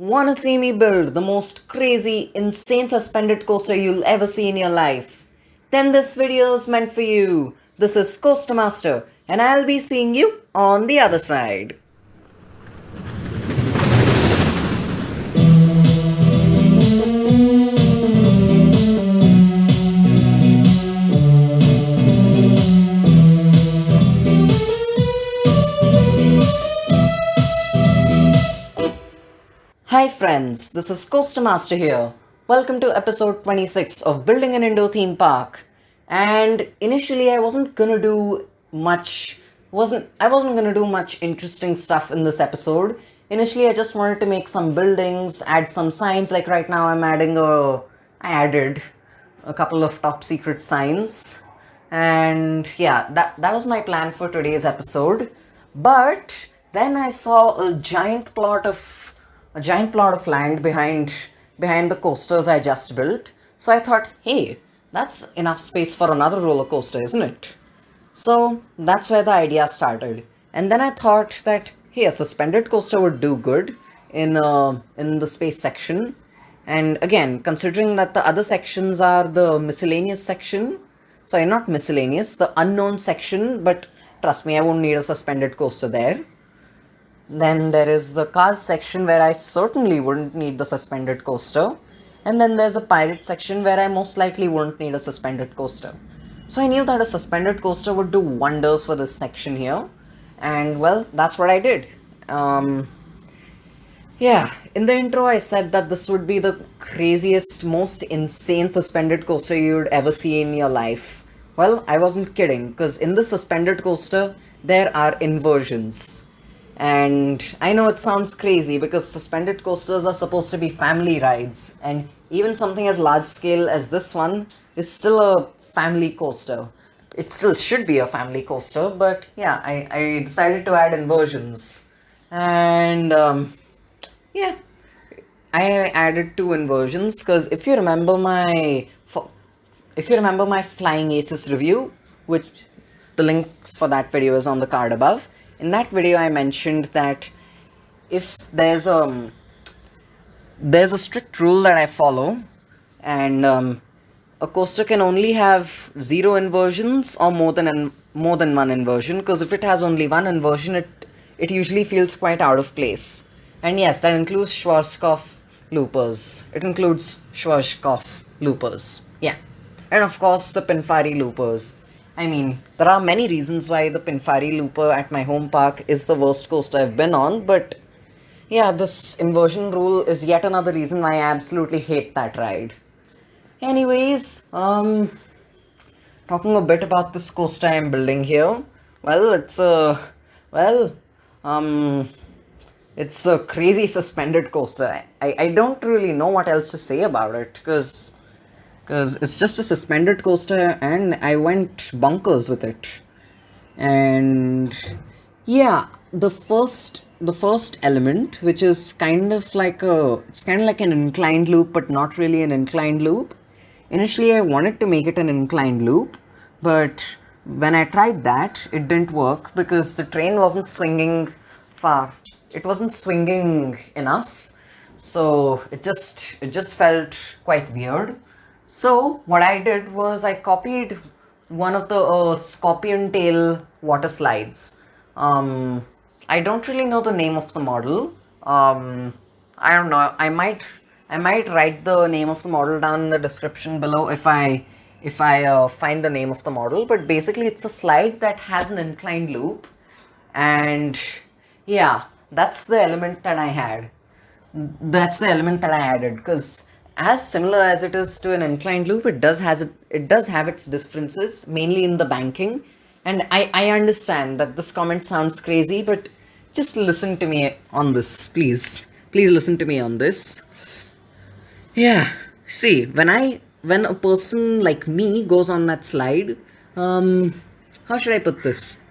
Wanna see me build the most crazy, insane suspended coaster you'll ever see in your life? Then this video is meant for you. This is Coaster Master, and I'll be seeing you on the other side. Hi friends, this is Coaster Master here. Welcome to episode 26 of Building an Indoor Theme Park. And initially I wasn't gonna do much interesting stuff in this episode. Initially I just wanted to make some buildings, add some signs, like right now I added a couple of top secret signs. And yeah, that was my plan for today's episode. But then I saw a giant plot of land behind the coasters I just built. So I thought, hey, that's enough space for another roller coaster, isn't it? So that's where the idea started. And then I thought that, hey, a suspended coaster would do good in the space section. And again, considering that the other sections are the miscellaneous section, sorry, not miscellaneous, the unknown section, but trust me, I won't need a suspended coaster there. Then there is the cars section where I certainly wouldn't need the suspended coaster. And then there's a pirate section where I most likely wouldn't need a suspended coaster. So I knew that a suspended coaster would do wonders for this section here. And well, that's what I did. Yeah, in the intro I said that this would be the craziest, most insane suspended coaster you'd ever see in your life. Well, I wasn't kidding, because in the suspended coaster, there are inversions. And I know it sounds crazy because suspended coasters are supposed to be family rides, and even something as large scale as this one is still a family coaster. It still should be a family coaster, but yeah, I decided to add inversions. And yeah, I added two inversions because if you remember my Flying Aces review, which the link for that video is on the card above. In that video, I mentioned that if there's a strict rule that I follow, and a coaster can only have zero inversions or more than one inversion. Because if it has only one inversion, it usually feels quite out of place. And yes, that includes Schwarzkopf loopers. It includes Schwarzkopf loopers. Yeah. And of course, the Pinfari loopers. I mean, there are many reasons why the Pinfari looper at my home park is the worst coaster I've been on, but yeah, this inversion rule is yet another reason why I absolutely hate that ride. Anyways, talking a bit about this coaster I'm building here. Well, well, um, it's a crazy suspended coaster. I don't really know what else to say about it because it's just a suspended coaster and I went bonkers with it. And yeah, the first element, which is kind of like an inclined loop, but not really an inclined loop. Initially, I wanted to make it an inclined loop, but when I tried that, it didn't work because the train wasn't swinging far. It wasn't swinging enough, so it just felt quite weird. So what I did was I copied one of the scorpion tail water slides. Um, I don't really know the name of the model. I don't know. I might write the name of the model down in the description below if I find the name of the model. But basically, it's a slide that has an inclined loop, and yeah, that's the element that I had. That's the element that I added because as similar as it is to an inclined loop, it does have its differences, mainly in the banking. And I understand that this comment sounds crazy, but just listen to me on this, please. Please listen to me on this. Yeah. See, when a person like me goes on that slide, how should I put this?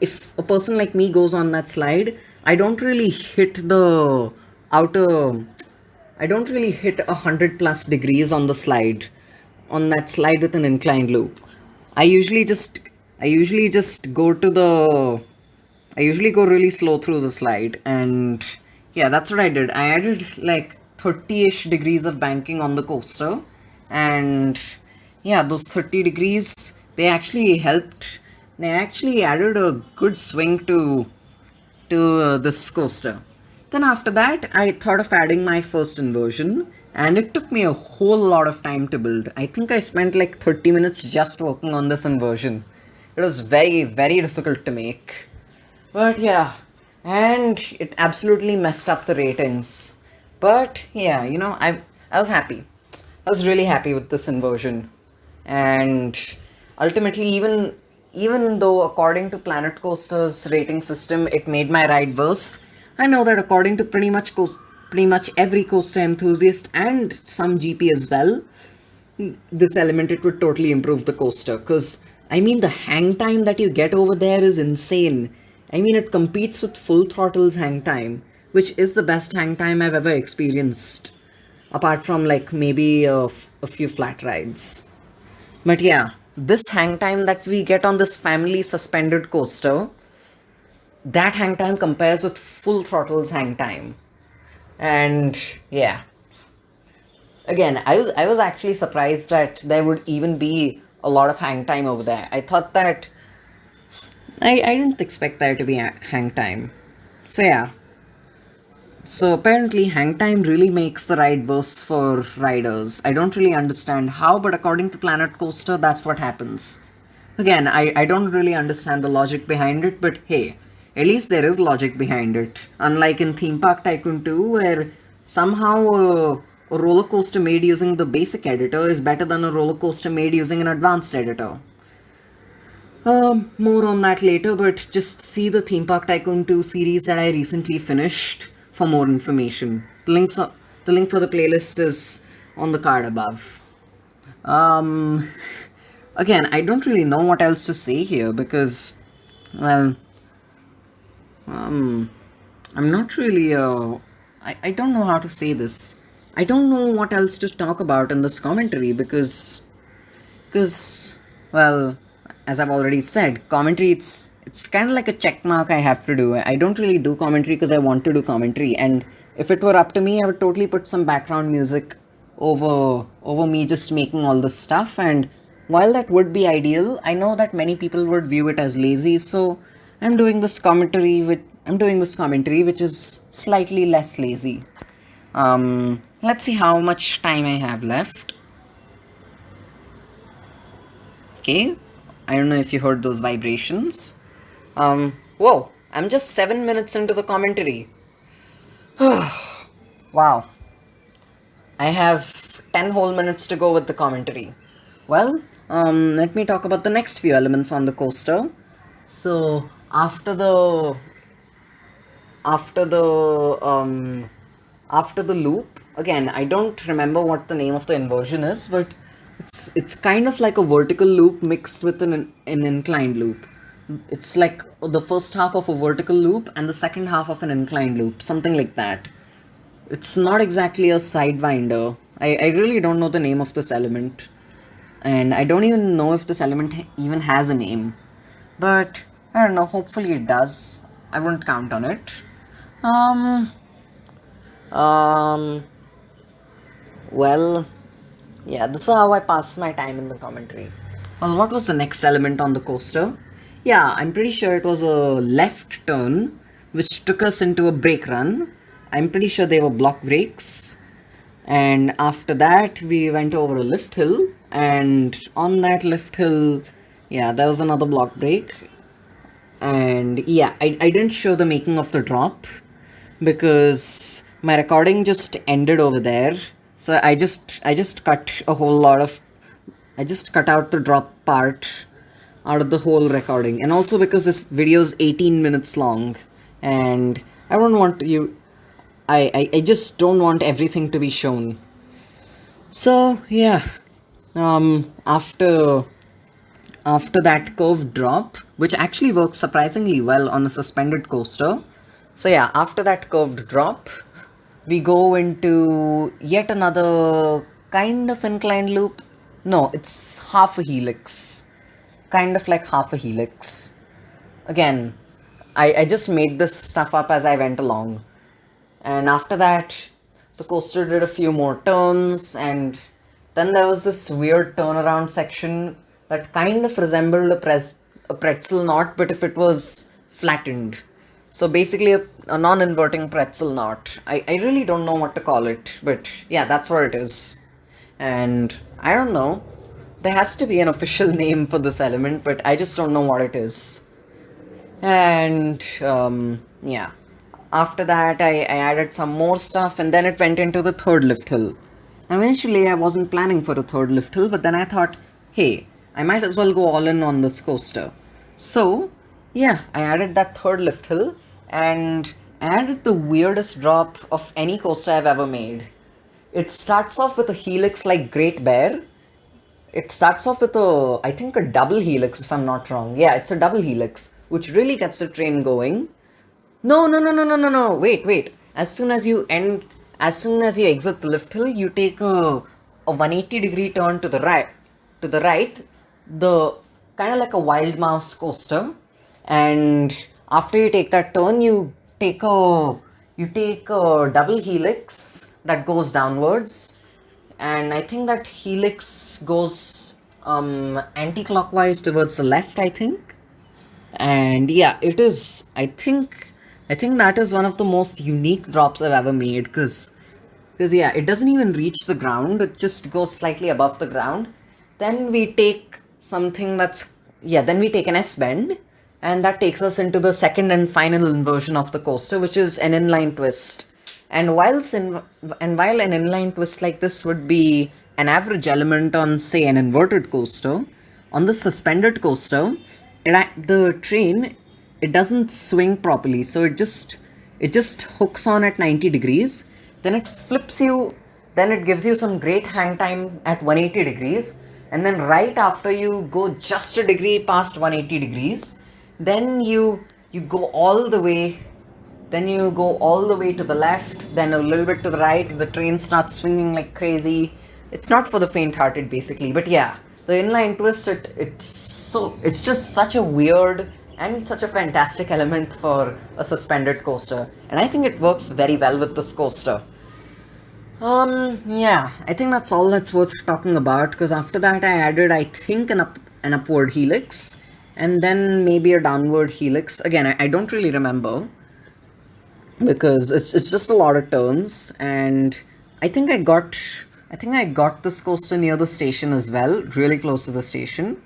If a person like me goes on that slide, I don't really hit the outer. I don't really hit 100+ degrees on that slide with an inclined loop. I usually just I usually just go to the I usually go really slow through the slide, and Yeah, that's what I did. I added like 30-ish degrees of banking on the coaster, and yeah, those 30 degrees, they actually helped. They actually added a good swing to this coaster. Then after that, I thought of adding my first inversion, and it took me a whole lot of time to build. I think I spent like 30 minutes just working on this inversion. It was very, very difficult to make. But yeah, and it absolutely messed up the ratings. But yeah, I was happy. I was really happy with this inversion. And ultimately, even though according to Planet Coaster's rating system it made my ride worse, I know that according to pretty much every coaster enthusiast and some GP as well, this element it would totally improve the coaster, because I mean the hang time that you get over there is insane. I mean it competes with full throttle's hang time, which is the best hang time I've ever experienced, apart from like maybe a few flat rides. But yeah, this hang time that we get on this family suspended coaster, that hang time compares with full throttle's hang time. And yeah, again, I was actually surprised that there would even be a lot of hang time over there. I thought that I didn't expect there to be hang time. So yeah. So apparently hang time really makes the ride worse for riders. I don't really understand how, but according to Planet Coaster, that's what happens. Again, I don't really understand the logic behind it, but hey, at least there is logic behind it. Unlike in Theme Park Tycoon 2, where somehow a roller coaster made using the basic editor is better than a roller coaster made using an advanced editor. More on that later, but just see the Theme Park Tycoon 2 series that I recently finished for more information. The link for the playlist is on the card above. Um, Again, I don't really know what else to say here because, well, um, I'm not really, I don't know how to say this. I don't know what else to talk about in this commentary because, well, as I've already said, commentary, it's kind of like a check mark I have to do. I don't really do commentary because I want to do commentary, and if it were up to me, I would totally put some background music over me just making all this stuff. And while that would be ideal, I know that many people would view it as lazy, so I'm doing this commentary which is slightly less lazy. Let's see how much time I have left. Okay, I don't know if you heard those vibrations. Whoa, I'm just 7 minutes into the commentary. Wow, I have 10 whole minutes to go with the commentary. Well, let me talk about the next few elements on the coaster. So after the after the loop, again, I don't remember what the name of the inversion is, but it's kind of like a vertical loop mixed with an inclined loop. It's like the first half of a vertical loop and the second half of an inclined loop, something like that. It's not exactly a sidewinder. I really don't know the name of this element, and I don't even know if this element even has a name. But I don't know, hopefully it does. I wouldn't count on it. Um, um, well, yeah, this is how I pass my time in the commentary. Well, what was the next element on the coaster? Yeah, I'm pretty sure it was a left turn, which took us into a brake run. I'm pretty sure they were block brakes. And after that, we went over a lift hill. And on that lift hill, yeah, there was another block brake. And yeah, I didn't show the making of the drop because my recording just ended over there. So I just cut a whole lot of I just cut out the drop part out of the whole recording. And also because this video is 18 minutes long and I don't want you I just don't want everything to be shown. So yeah, after that curved drop, which actually works surprisingly well on a suspended coaster. So yeah, after that curved drop, we go into yet another kind of inclined loop. No, it's half a helix. Kind of like half a helix. Again, I just made this stuff up as I went along. And after that, the coaster did a few more turns, and then there was this weird turnaround section that kind of resembled a pretzel knot, but if it was flattened. So basically, a non inverting pretzel knot. I really don't know what to call it, but yeah, that's what it is. And I don't know. There has to be an official name for this element, but I just don't know what it is. And yeah, after that, I added some more stuff, and then it went into the third lift hill. Eventually, I wasn't planning for a third lift hill, but then I thought, hey, I might as well go all in on this coaster. So, yeah, I added that third lift hill, and I added the weirdest drop of any coaster I've ever made. It starts off with a helix like Great Bear. It starts off with I think a double helix if I'm not wrong. Yeah, it's a double helix, which really gets the train going. No, no, no, no, no, no, no. Wait, wait. As soon as you exit the lift hill, you take a 180-degree turn to the right. To the right, the kind of like a wild mouse coaster, and after you take that turn, you take a double helix that goes downwards, and I think that helix goes anti-clockwise towards the left, I think. And yeah, it is. I think that is one of the most unique drops I've ever made, because yeah, it doesn't even reach the ground. It just goes slightly above the ground. Then we take something that's yeah. Then we take an S bend, and that takes us into the second and final inversion of the coaster, which is an inline twist. And while an inline twist like this would be an average element on, say, an inverted coaster, on the suspended coaster, the train, it doesn't swing properly, so it just hooks on at 90 degrees. Then it flips you. Then it gives you some great hang time at 180 degrees, and then right after you go just a degree past 180 degrees, then you go all the way then you go all the way to the left, then a little bit to the right. The train starts swinging like crazy. It's not for the faint-hearted, basically. But yeah, the inline twist, it's just such a weird and such a fantastic element for a suspended coaster, and I think it works very well with this coaster. Yeah, I think that's all that's worth talking about, because after that I added, I think, an upward helix, and then maybe a downward helix. Again, I don't really remember, because it's just a lot of turns, and I think I got this coaster near the station as well, really close to the station.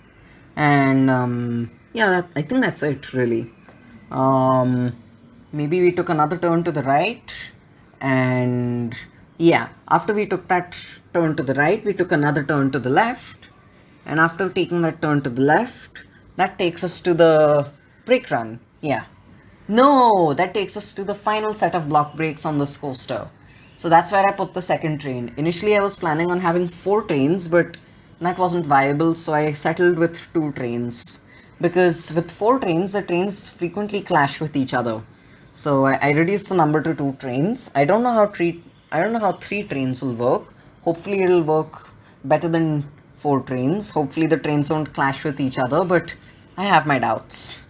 And yeah, I think that's it, really. um Maybe we took another turn to the right, and yeah, after we took that turn to the right, we took another turn to the left, and after taking that turn to the left, that takes us to the brake run. Yeah, no, that takes us to the final set of block brakes on this coaster. So that's where I put the second train. Initially, I was planning on having 4 trains, but that wasn't viable, so I settled with 2 trains. Because with 4 trains, the trains frequently clash with each other. So I reduced the number to 2 trains. I don't know how 3 trains will work. Hopefully, it'll work better than 4 trains. Hopefully, the trains don't clash with each other, but I have my doubts.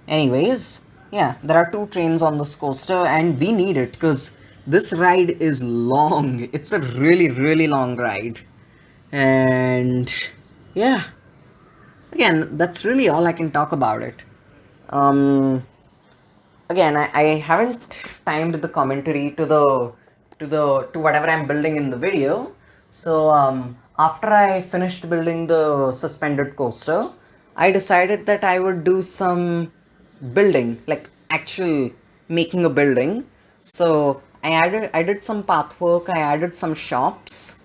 Anyways, yeah, there are 2 trains on this coaster, and we need it because this ride is long. It's a really, really long ride. And yeah, again, that's really all I can talk about it. Um, Again, I haven't timed the commentary to whatever I'm building in the video. So after I finished building the suspended coaster, I decided that I would do some building, like actual making a building. So I did some path work, I added some shops,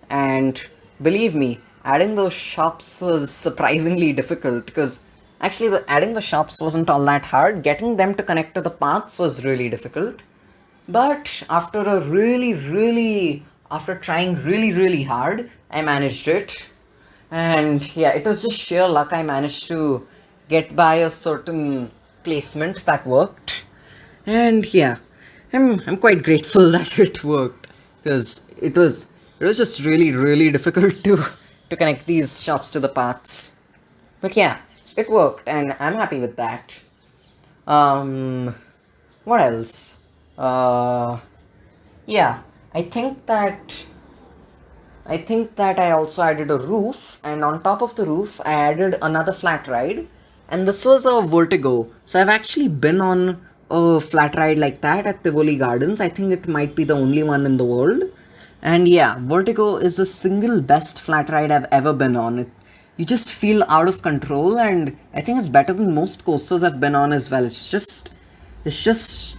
and believe me, adding those shops was surprisingly difficult, because actually adding the shops wasn't all that hard. Getting them to connect to the paths was really difficult. But after trying really, really hard, I managed it. And yeah, it was just sheer luck I managed to get by a certain placement that worked. And yeah, I'm quite grateful that it worked, because it was just really, really difficult to connect these shops to the paths. But yeah, it worked, and I'm happy with that. Um, what else? Uh, Yeah, I think that I also added a roof, and on top of the roof, I added another flat ride, and this was a vertigo. So I've actually been on a flat ride like that at Tivoli Gardens. I think it might be the only one in the world. And yeah, vertigo is the single best flat ride I've ever been on. You just feel out of control, and I think it's better than most coasters I've been on as well. It's just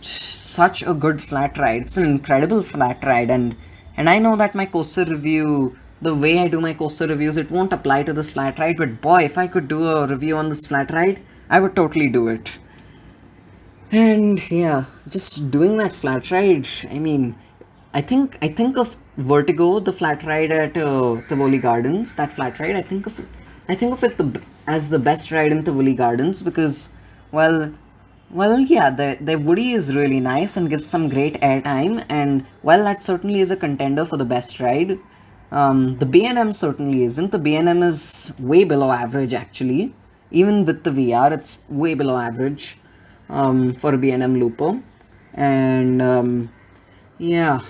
such a good flat ride. It's an incredible flat ride, and I know that my coaster review, the way I do my coaster reviews, it won't apply to this flat ride. But boy, if I could do a review on this flat ride, I would totally do it. And yeah, just doing that flat ride. I mean, I think of Vertigo, the flat ride at Tivoli Gardens. That flat ride, as the best ride in Tivoli Gardens because, well, yeah, the Woody is really nice and gives some great airtime, and well, that certainly is a contender for the best ride. The B&M certainly isn't. The B&M is way below average actually. Even with the VR, it's way below average for a B&M looper. And yeah,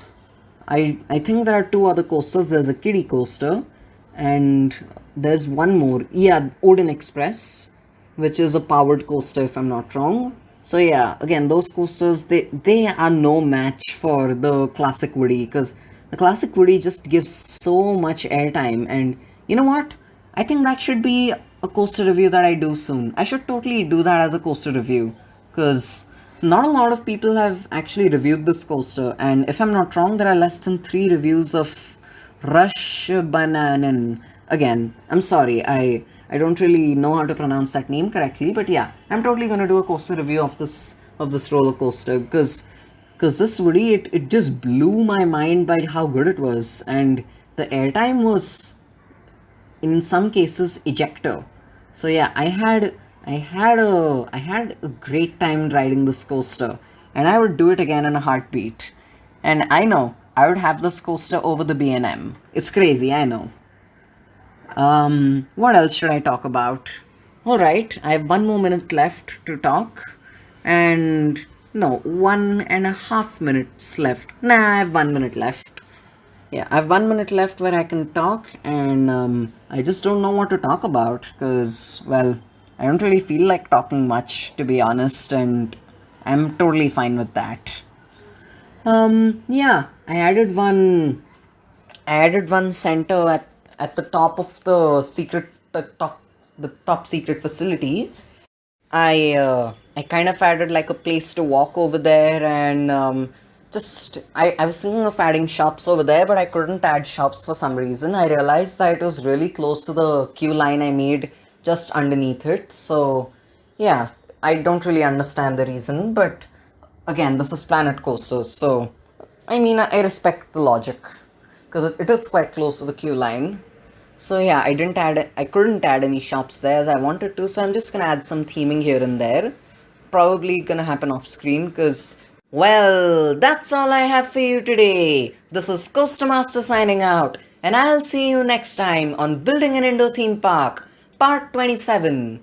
I think there are two other coasters. There's a kiddie coaster, and there's one more. Yeah, Odin Express, which is a powered coaster if I'm not wrong. So yeah, again, those coasters they are no match for the classic Woody because the classic Woody just gives so much airtime. And you know what? I think that should be a coaster review that I do soon. I should totally do that as a coaster review because not a lot of people have actually reviewed this coaster, and if I'm not wrong, there are less than three reviews of Rush Bananan. Again, I'm sorry, I don't really know how to pronounce that name correctly, but yeah, I'm totally gonna do a coaster review of this roller coaster because this Woody, it just blew my mind by how good it was, and the airtime was in some cases ejector. So yeah, I had a great time riding this coaster, and I would do it again in a heartbeat. And I know I would have this coaster over the B&M. It's crazy, I know. What else should I talk about? All right, I have 1 more minute left to talk, and no, 1.5 minutes left. Nah, I have 1 minute left. Yeah, I have 1 minute left where I can talk, and I just don't know what to talk about because, well, I don't really feel like talking much, to be honest, and I'm totally fine with that. Yeah, I added one center at the top of the top secret facility. I kind of added like a place to walk over there, and just I was thinking of adding shops over there, but I couldn't add shops for some reason. I realized that it was really close to the queue line I made just underneath it. So yeah, I don't really understand the reason, but again, this is Planet Coasters, so I mean I respect the logic because it is quite close to the queue line. So yeah, I couldn't add any shops there as I wanted to, so I'm just gonna add some theming here and there. Probably gonna happen off screen because, well, that's all I have for you today. This is Coaster Master signing out, and I'll see you next time on Building an Indoor Theme Park, Part 27.